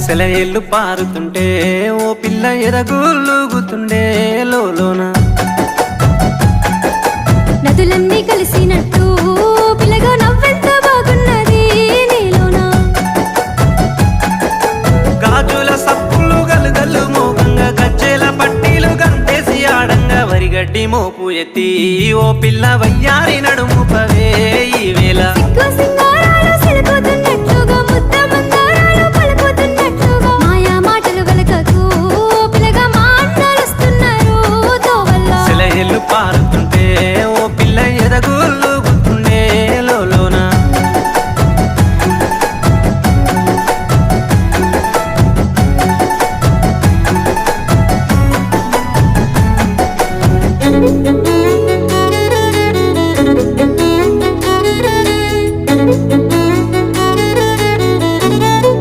సెలయేళ్ళు పారుతుంటే ఓ పిల్ల ఎదగులుగుతుండే లోన నదులన్నీ కలిసినట్టు పిల్లగా నవ్వెంత బాగున్నది నీలోన గాజుల సప్పులు గలుగల్లు మోగంగా గజ్జెల పట్టీలు గంటేసి ఆడంగా వరిగడ్డి మోపు ఎత్తి ఓ పిల్ల వయ్యారి నడుము పవే ఈ వేళ సిగ్గు సింగ